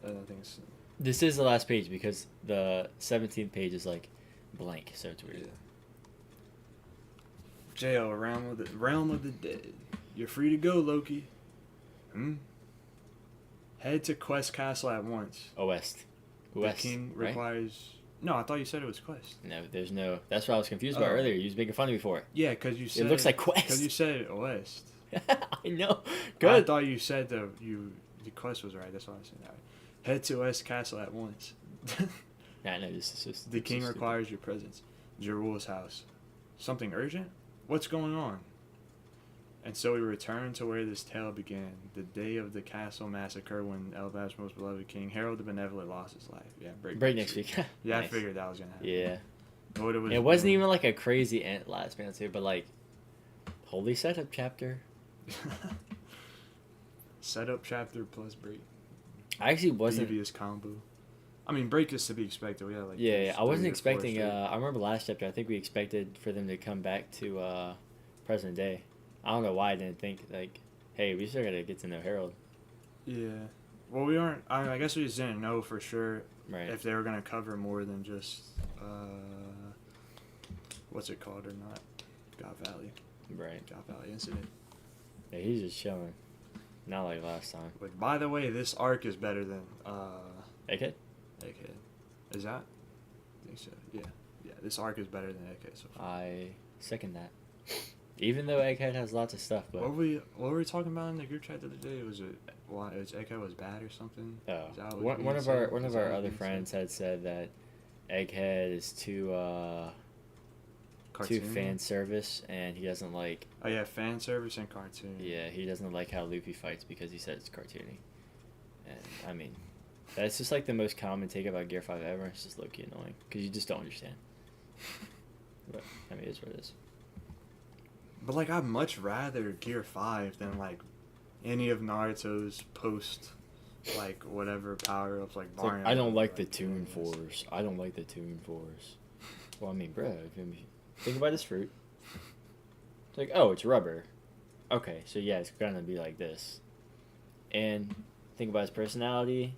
I don't think it's. This is the last page because the 17th page is like blank, so it's weird. Yeah. Jail, realm of the dead. You're free to go, Loki. Head to Quest Castle at once. West. The West. king right? requires. No, I thought you said it was Quest. No, there's no. That's what I was confused about Oh. earlier. You was making fun of me for it. Yeah, because you said looks like Quest. Because you said West. I know. I Good. thought you said the Quest was right. That's why I said that. Head to West Castle at once. I know this is just. The it's king just requires your presence. Jerul's house. Something urgent? What's going on? And so we return to where this tale began, the day of the castle massacre when Elbaf's most beloved king, Harold the Benevolent, lost his life. Yeah, Break next week. Yeah, Nice. I figured that was going to happen. Yeah. What it was It wasn't even like a crazy last man too, but like, holy setup chapter. Setup chapter plus break. I actually wasn't. Devious combo. I mean, break is to be expected. We had like Yeah, those I wasn't 3 or 4 expecting. straight. I remember last chapter. I think we expected for them to come back to present day. I don't know why I didn't think like, hey, we still gotta get to know Harold. Yeah. Well, we aren't. I guess we just didn't know for sure Right. if they were gonna cover more than just what's it called or not. God Valley. Right. God Valley incident. Yeah, he's just chilling. Not like last time. But by the way, this arc is better than Okay. Egghead. Is that? I think so. Yeah. Yeah. This arc is better than Egghead so far. I second that. Even though Egghead has lots of stuff, but What were we talking about in the group chat the other day? Was it why Egghead was bad or something? Is that what one we of our said? one Is of that our what other we friends said? had said that Egghead is too Cartoon? fan service, and he doesn't like. Oh yeah, fan service and cartoon. Yeah, he doesn't like how Luffy fights because he said it's cartoony. And I mean, that's just like the most common take about Gear 5 ever. It's just low-key annoying because you just don't understand. But I mean, it's what it is. But like, I'd much rather Gear 5 than like any of Naruto's post, like whatever power ups, like It's like, Baryon. I don't like the like, Toon Force. I don't like the Toon Force. Well, I mean, bro, think about this fruit. It's like, oh, it's rubber. Okay, so yeah, it's gonna be like this. And think about his personality.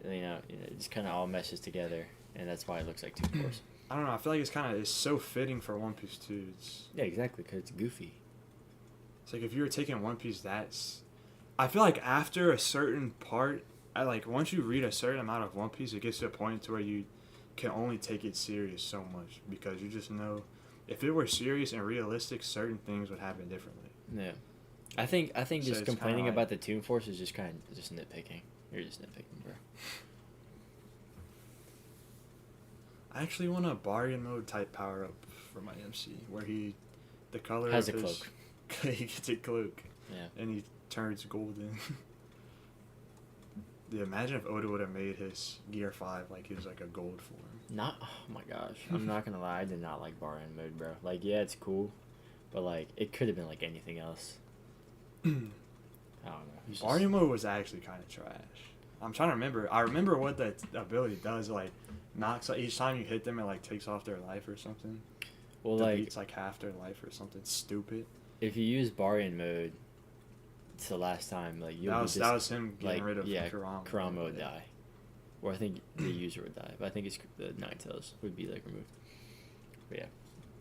You know, it just kind of all meshes together, and that's why it looks like Toon Force. I don't know. I feel like it's so fitting for One Piece too. Yeah, exactly, because it's goofy. It's like if you were taking One Piece, I feel like after a certain part, once you read a certain amount of One Piece, it gets to a point to where you can only take it serious so much because you just know if it were serious and realistic, certain things would happen differently. Yeah, I think So just it's complaining kinda about the Toon Force is just kind of just nitpicking. You're just nitpicking, bro. I actually want a Baryon mode type power up for my MC where the color Has of a his, cloak. he gets a cloak. Yeah. And he turns golden. Yeah, imagine if Oda would have made his Gear 5 like he was like a gold form. Oh my gosh, I'm not gonna lie, I did not like Baryon mode, bro. Like, yeah, it's cool, but like, it could have been like anything else. I don't know. It's just- Baryon mode was actually kind of trash. I'm trying to remember. I remember what that ability does. Like, knocks each time you hit them, it like takes off their life or something. Well, like, Deletes like half their life or something stupid. if you use Baryon mode, it's the last time, like, you'll That was him getting rid of Kurama. Kurama would die. Or I think the user would die, but I think it's the Nine Tails would be like removed. But yeah.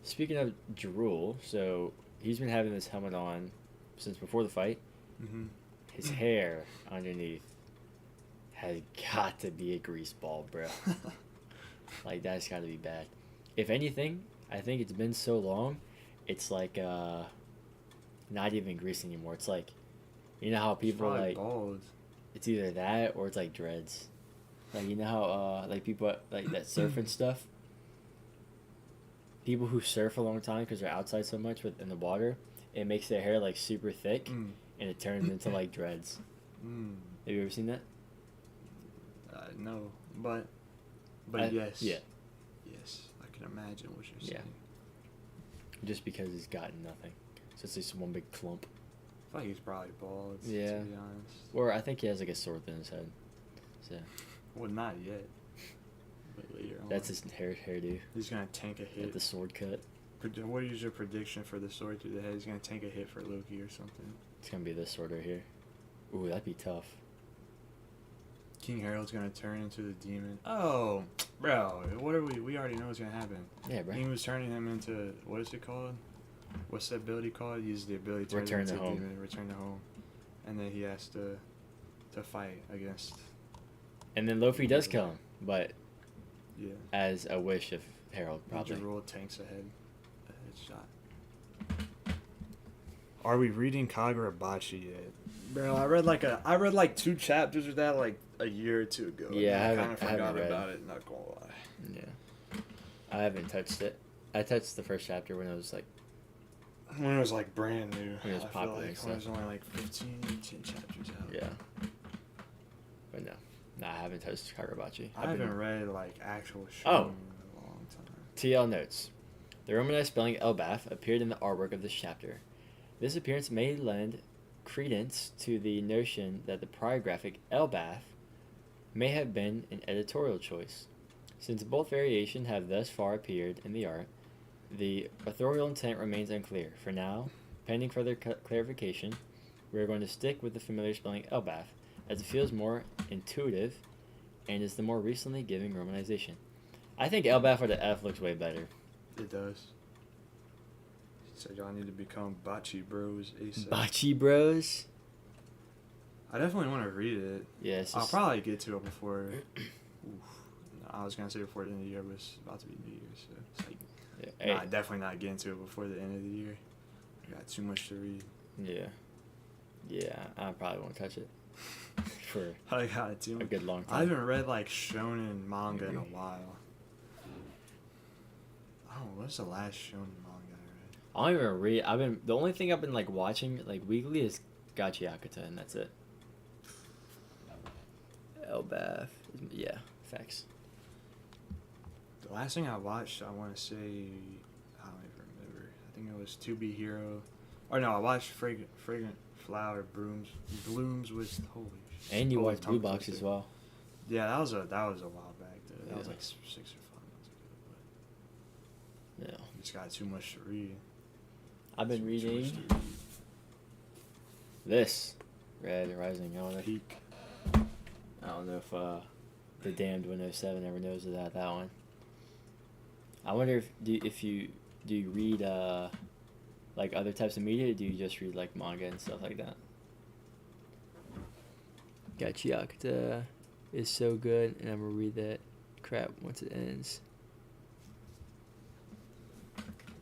Speaking of Jarul, so he's been having this helmet on since before the fight. Mm-hmm. His hair underneath has got to be a grease ball, bro. Like, that's got to be bad. If anything, I think it's been so long, it's like not even grease anymore. It's like, you know how people are like bald. it's either that or it's like dreads. Like, you know how like people like that surf and stuff. People who surf a long time because they're outside so much in the water, it makes their hair like super thick, and it turns into like dreads. Have you ever seen that? No, but yes. Yeah. Yes, I can imagine what you're saying. Yeah. Just because he's gotten nothing, so it's just one big clump. I feel like he's probably bald. Yeah. To be honest. Or I think he has like a sword in his head. So Well, not yet. But later on. that's his hairdo. He's gonna tank a hit. With the sword cut. What is your prediction for the sword through the head? He's gonna tank a hit for Loki or something. It's gonna be this sword right here. Ooh, that'd be tough. King Harold's gonna turn into the demon. Oh, bro, what are we? We already know what's gonna happen. Yeah, bro. He was turning him into, what is it called? What's that ability called? He uses the ability to Return to him into home. a demon, return to home, and then he has to fight against. And then Luffy does kill him, but Yeah. as a wish of Harold, probably. Roll tanks a headshot. Are we reading Kagurabachi yet? Bro, I read like 2 chapters of that like a year or 2 ago. Yeah, and I kind of haven't forgot read. about it. Not gonna lie. Yeah. I haven't touched it. I touched the first chapter when it was like, When it was like brand new. When it was I popular feel and like when it was stuff. only like 15, 18 chapters out. yeah. But no. No, I haven't touched Kagurabachi. I haven't read like actual show Oh. in a long time. TL notes. The Romanized spelling Elbaf appeared in the artwork of this chapter. This appearance may lend credence to the notion that the prior graphic Elbaf may have been an editorial choice. Since both variations have thus far appeared in the art, the authorial intent remains unclear. For now, pending further clarification, we are going to stick with the familiar spelling Elbaf, as it feels more intuitive and is the more recently given romanization. I think Elbaf with the F looks way better. It does. So y'all need to become Bachi Bros ASAP. Bachi Bros? I definitely want to read it. Yeah, it's I'll just, probably get to it before. I was gonna say before the end of the year, but it's about to be New Year's, so it's like, yeah, nah, definitely not getting to it before the end of the year. I got too much to read. yeah, I probably won't touch it for I got too a much. good long I time. haven't read like shonen manga in a while. Oh, what's the last shonen manga I read? I don't even read. The only thing I've been like watching like weekly is Gachi Akata, and that's it. Elbaf, yeah, facts. The last thing I watched, I want to say, I don't even remember. I think it was To Be Hero. Or no, I watched Fragrant Flower Blooms with holy. And you holy watched Blue tongue Box twister. as well. Yeah, that was a while back though. That was Yeah. like 6 or 5 months ago. Yeah. But just got too much to read. I've been Too much reading to read. this Red Rising. Peak. I don't know if the damned 107 ever knows about that one. I wonder if you read like other types of media, or do you just read like manga and stuff like that? Gachiakuta is so good, and I'm gonna read that crap once it ends.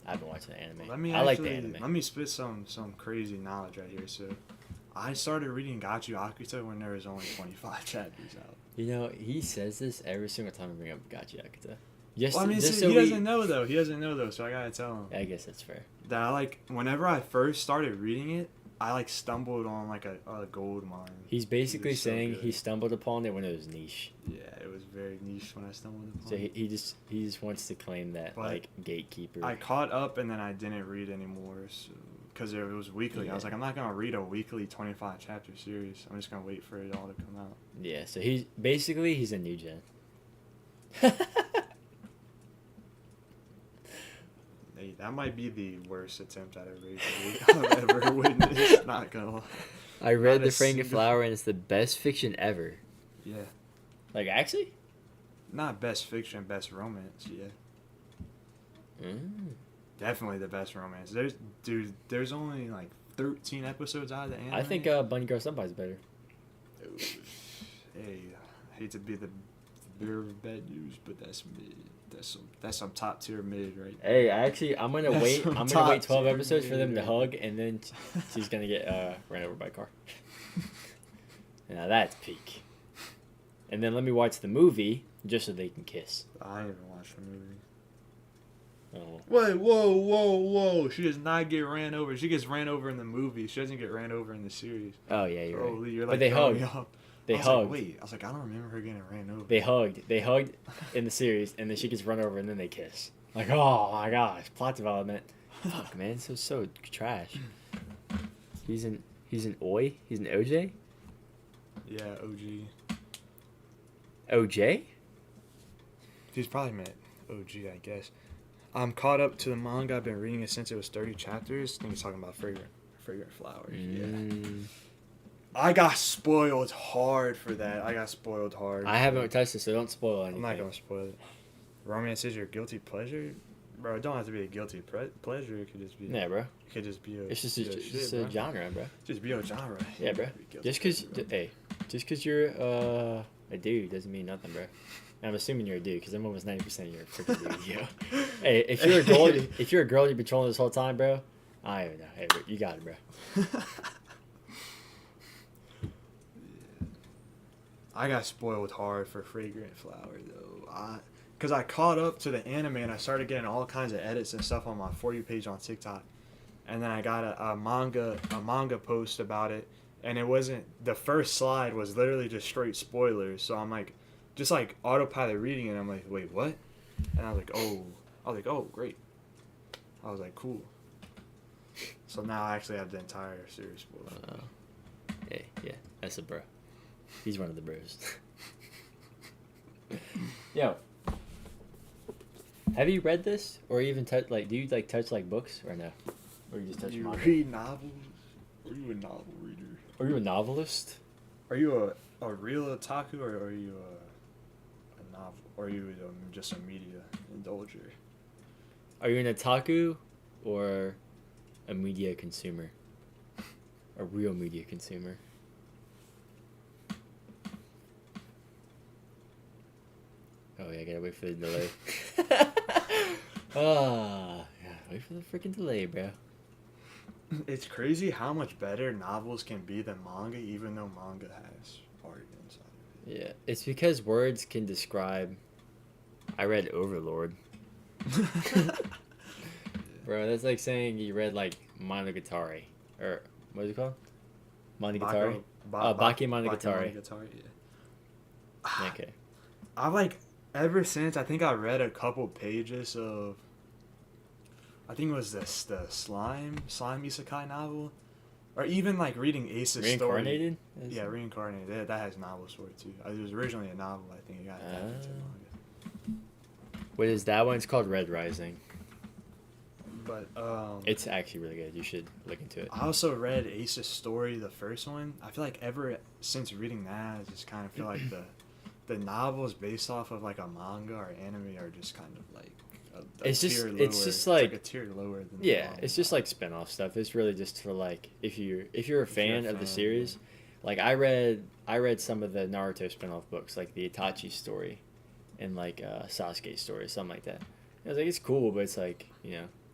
I've been watching the anime. I like the anime. Let me spit some crazy knowledge right here. So, I started reading Gachiakuta when there was only 25 chapters out. You know, he says this every single time I bring up Gachiakuta. Just, Well, I mean, just see, so he we- doesn't know though. He doesn't know though, so I gotta tell him I guess that's fair. that I like. Whenever I first started reading it, I like stumbled on like a gold mine. He's basically It's so saying good. he stumbled upon it when it was niche. Yeah, it was very niche when I stumbled upon So it. he just wants to claim that But like gatekeeper. I caught up and then I didn't read anymore because it was weekly. I was Yeah. like, I'm not gonna read a weekly 25 chapter series. I'm just gonna wait for it all to come out. Yeah, so he's a new gen. Hey, that might be the worst attempt at a race I've ever witnessed. Not gonna lie. I read Not The a Frankenflower single- and it's the best fiction ever. Yeah, Like actually? not best fiction, best romance. Yeah, definitely the best romance. There's only like 13 episodes out of the anime. I think Bunny Girl Senpai is better. Hey, I hate to be the bearer of bad news, but that's mid. That's some top tier mid right there. Hey, I'm gonna That's wait. some I'm gonna wait top 12 tier episodes for them to mid. hug, and then she's gonna get ran over by a car. Now that's peak. And then let me watch the movie just so they can kiss. I haven't watched the movie. Oh. Wait, whoa! She does not get ran over. She gets ran over in the movie. She doesn't get ran over in the series. Oh yeah, you're right. Holy, you're But like they throwing hugged. me off. They I was hugged. Like, wait, I was like, I don't remember her getting ran over. They hugged in the series, and then she gets run over, and then they kiss. Like, oh my gosh, plot development. Fuck, man, so trash. He's an Oi. He's an OJ. Yeah, OG. OJ. He's probably meant OG, I guess. I'm caught up to the manga. I've been reading it since it was 30 chapters. I think he's talking about fragrant flowers. Yeah. Mm. I got spoiled hard for that. I I haven't touched it, so don't spoil anything. I'm not gonna spoil it. Romance is your guilty pleasure, bro. It don't have to be a guilty pleasure. It could just be. Yeah, bro. It could just be a. It's just be a just shit, a bro. genre, bro. Just be a genre. Yeah, bro. Be guilty Just cause, pleasure, bro. just cause you're a dude doesn't mean nothing, bro. And I'm assuming you're a dude, cause I'm almost 90% you're a freaking dude, yo. Hey, if you're a girl, you've been trolling this whole time, bro. I don't even know. Hey, bro, you got it, bro. I got spoiled hard for Fragrant Flower though. Cause I caught up to the anime and I started getting all kinds of edits and stuff on my For You page on TikTok, and then I got a manga post about it, and it wasn't, the first slide was literally just straight spoilers. So I'm like, just like autopilot reading it. I'm like, wait, what? And I was like, oh, great. I was like, cool. So now I actually have the entire series spoiled. Hey, yeah, that's a bro. He's one of the bros. Yo, have you read this or even touch do you touch books or no? Or you just touch Do you manga? read novels? Are you a novel reader? Are you a novelist? Are you a real otaku, or are you a novel? Or are you just a media indulger? Are you an otaku or a media consumer? A real media consumer? Oh yeah, I gotta wait for the delay. Yeah, wait for the freaking delay, bro. It's crazy how much better novels can be than manga, even though manga has art inside of Yeah, it's because words can describe. I read Overlord. it. Bro, that's like saying you read Monogatari. Or, what is it called? Monogatari? Baki Monogatari. Yeah. Okay. I've ever since, I think I read a couple pages of I think it was the slime isekai novel, or even like reading Ace's story. Reincarnated? Yeah, Reincarnated. That has novels for it too. It was originally a novel. I think it got adapted into manga. What is that one? It's called Red Rising. But It's actually really good. You should look into it. I also read Ace's story, the first one. I feel like ever since reading that, I just kind of feel like the novels based off of like a manga or anime are just kind of like a It's just- tier lower. it's just like like- a tier lower than the Yeah, manga. it's just like spin-off stuff. It's really just for like if you're a fan of the series. Like I read some of the Naruto spin-off books, like the Itachi story, and like Sasuke story, something like that. I was like, it's cool, but it's like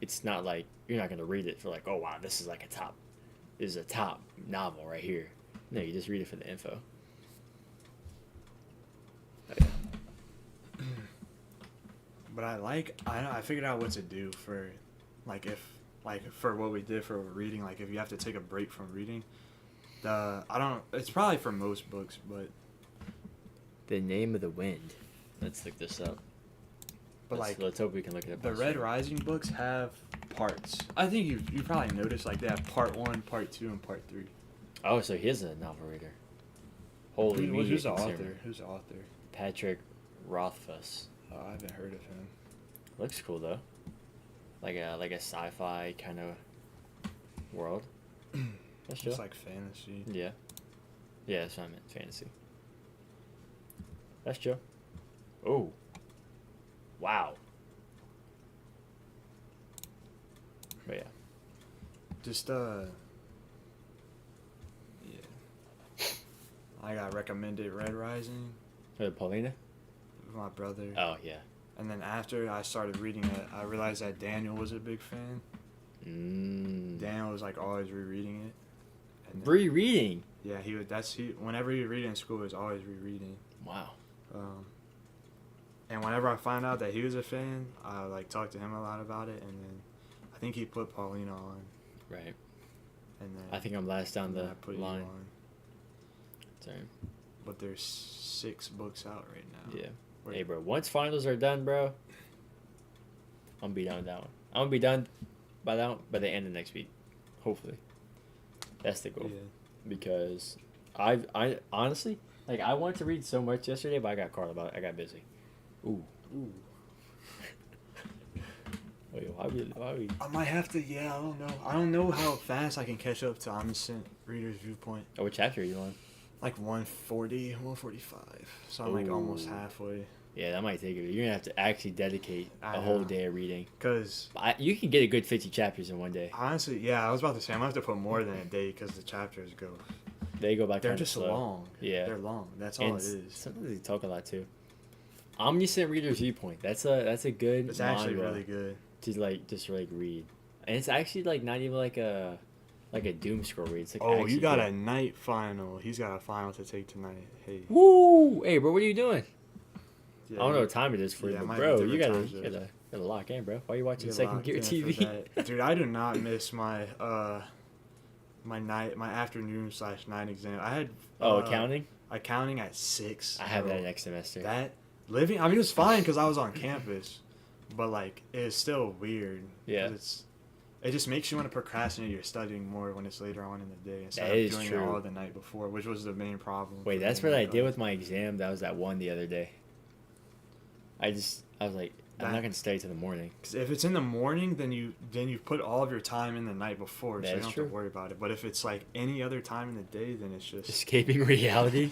it's not like you're not gonna read it for like, oh wow, this is a top novel right here. No, you just read it for the info. Oh, yeah. But I figured out what to do for, for what we did for reading. Like if you have to take a break from reading, it's probably for most books, but The Name of the Wind. Let's look this up. Let's hope we can look it up. the on Red stream. Rising books have parts. I think you probably noticed like they have part 1, part 2, and part 3. Oh, so he is a novel reader. Holy Who's the consumer. author? Who's the author? Patrick Rothfuss. Oh, I haven't heard of him. Looks cool though. Like a sci-fi kind of world. That's Just chill. like fantasy. Yeah. Yeah, that's what I meant. Fantasy. That's chill. Oh. Wow. But yeah. Just yeah. I got recommended Red Rising Paulina? with my brother. Oh yeah. And then after I started reading it, I realized that Daniel was a big fan. Daniel was like always rereading it. And then- Rereading. Yeah, whenever he would read it in school, he was always rereading. Wow. And whenever I found out that he was a fan, I like talked to him a lot about it, and then I think he put Paulina on, Right. and then I think I'm last down and then the I put you line. on. Sorry. But there's 6 books out right now. Yeah. Wait. Hey, bro. Once finals are done, bro, I'm gonna be done with that one. I'm gonna be done by the end of next week, hopefully. That's the goal. Yeah. Because I honestly I wanted to read so much yesterday, but I got caught about it. I got busy. Ooh. Ooh. Wait, why we? I might have to. Yeah, I don't know. I don't know how fast I can catch up to Omniscient Reader's Viewpoint. Oh, what chapter are you on? Like 140, 145. So I'm like almost Ooh. halfway. Yeah, that might take it. You're gonna have to actually dedicate I a whole know. day of reading. Cause You can get a good 50 chapters in one day. honestly, yeah, I was about to say I'm gonna have to put more than a day because the chapters go. They go by They're kind of just slow. long. Yeah. They're long. That's all And it is. sometimes they talk a lot too. Omniscient Reader's Viewpoint. That's a good. It's actually manga really good. to just read, and it's actually not even like a doom scroll read. It's like Oh, actually you got good. a night final. He's got a final to take tonight. Hey. Woo! Hey, bro, what are you doing? Yeah, I don't know what time it is for yeah, you, it but might bro, be you different gotta, times, you gotta lock in, bro. Why are you watching Get Second locked Gear in for TV? that. Dude, I do not miss my my afternoon/night exam. I had Accounting. accounting at 6. I have bro. that next semester. That living. I mean, it was fine because I was on campus, but like it's still weird. 'cause Yeah. It just makes you want to procrastinate your studying more when it's later on in the day instead That of is doing true. it all the night before, which was the main problem. Wait, for that's me, what I like, did with my exam. That was that one the other day. I was like, I'm not That- gonna stay till the morning. 'cause if it's in the morning, then you put all of your time in the night before, so That you is don't have true. to worry about it. But if it's like any other time in the day, then it's just Escaping reality.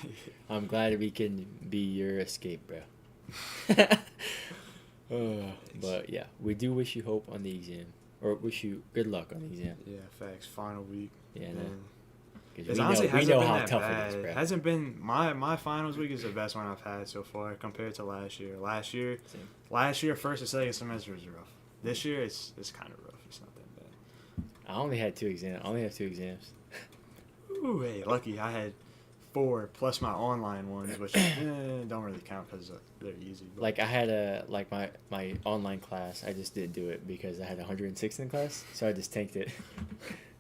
I'm glad we can be your escape, bro. But yeah, we do wish you hope on the exam, or wish you good luck on the exam. Yeah, facts. Final week. Yeah, And no. 'Cause It we honestly know, we hasn't know been how that tough bad. it is, bro. Hasn't been my finals week is the best one I've had so far compared to last year. Last year, first and second semester was rough. This year, it's kind of rough. It's not that bad. I only had 2 exams. I only have 2 exams. Ooh, hey, lucky I had 4 plus my online ones, which don't really count because they're easy. But Like I had my online class. I just didn't do it because I had 106 in class, so I just tanked it,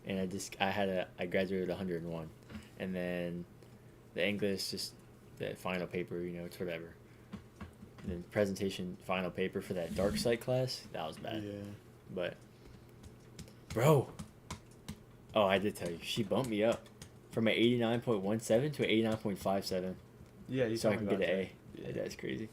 and I graduated with 101, and then the English just that final paper, it's whatever. And then presentation final paper for that dark side class, that was bad. yeah, But Bro. Oh, I did tell you. She bumped me up from an 89.17 to an 89.57. Yeah, you So I told can me get about an A. that. Yeah, that's crazy.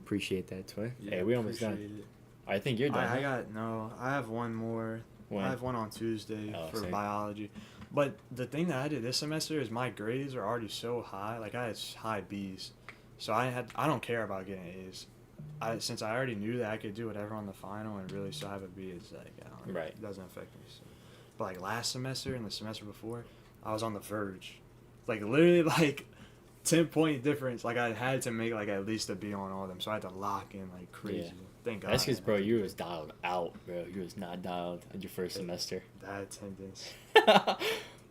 Appreciate that, Twin. Yeah, Hey, we almost done. appreciate it. I think you're done. I have one more. When? I have one on Tuesday Oh, for same. biology. But the thing that I did this semester is my grades are already so high. Like I had high B's, so I don't care about getting A's. Since I already knew that I could do whatever on the final and really still have a B, it's like I don't know, Right. It doesn't affect me. So. But like last semester and the semester before, I was on the verge, like literally like 10-point difference. Like I had to make like at least a B on all of them, so I had to lock in like crazy. Yeah. Thank God. That's because, I bro, did you was dialed out, bro. You was not dialed in your first semester. that attendance.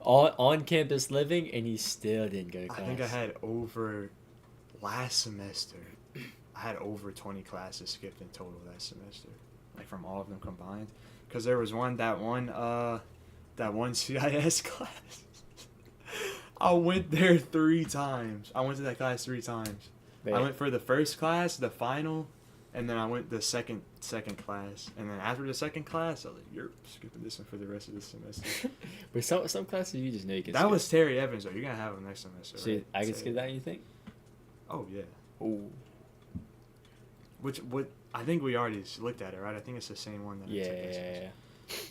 on campus living, and he still didn't go to class. I think I had over last semester. I had over 20 classes skipped in total that semester, like from all of them combined. Because there was that one CIS class. I went there 3 times. I went to that class 3 times. But I went for the first class, the final, and then I went the second class. And then after the second class, I was like, "You're skipping this one for the rest of the semester." But some classes you just know you can That skip. was Terry Evans, though. You're gonna have him next semester. So right? I can skip that, you think? Oh yeah. Ooh. What I think we already looked at it, right? I think it's the same one that I took this semester. Yeah.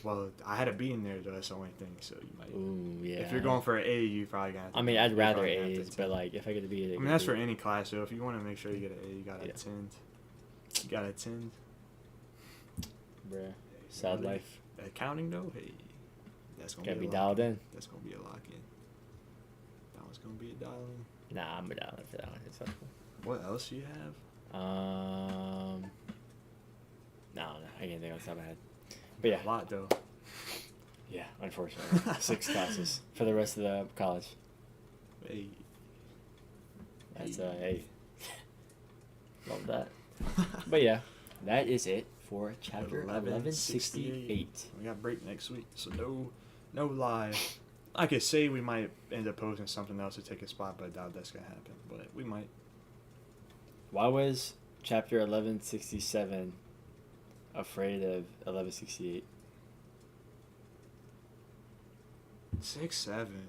Well, I had a B in there though. That's the only thing. So you might. Ooh, yeah. If you're going for an A, you probably gonna. Have to I mean, you're I'd rather probably gonna have to A's, but attend. like if I get to be, I mean, that's for any class. So if you want to make sure you get an A, you gotta Yeah. attend. You gotta attend. bruh. Sad Really? life. Accounting though, hey, that's gonna Gotta be a dialed lock-in. in. That's gonna be a lock in. That one's gonna be a dial in. Nah, I'm down for that one. It's not cool. What else you have? No, I can't think off the top of my head. But yeah, A lot though. yeah. Unfortunately, 6 classes for the rest of the college. Hey. That's hey. Love that. But yeah, that is it for chapter 1168. We got break next week, so no live. I could say we might end up posting something else to take a spot, but I doubt that's gonna happen. But we might. Why was chapter 1167 afraid of 1168? 6, 7.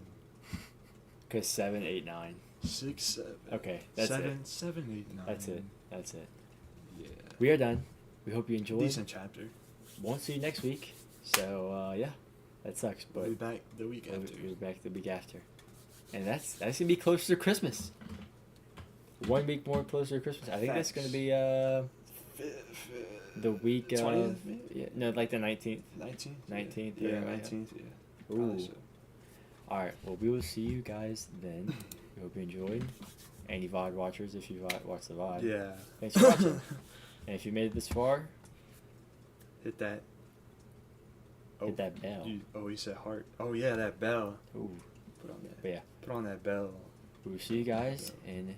Because 7, 8, 9. 6, 7. Okay, that's 7, it. 7, 8, 9. That's it. That's it. Yeah. We are done. We hope you enjoyed. Decent chapter. Won't see you next week. So yeah, that sucks. But We'll be back the week we'll after. be back the week after, and that's gonna be closer to Christmas. 1 week more closer to Christmas. I think that's gonna be the week of 20th, yeah, no, like the 19th. 19th. 19th, Yeah, yeah, 19th. Yeah. Ooh. Probably so. All right. Well, we will see you guys then. We hope you enjoyed. Any VOD watchers, if you watch the VOD. Yeah. Thanks for watching. And if you made it this far, Hit that. hit that bell. You said heart. Oh yeah, that bell. Ooh. Put on that. But yeah, Put on that bell. we will see you guys in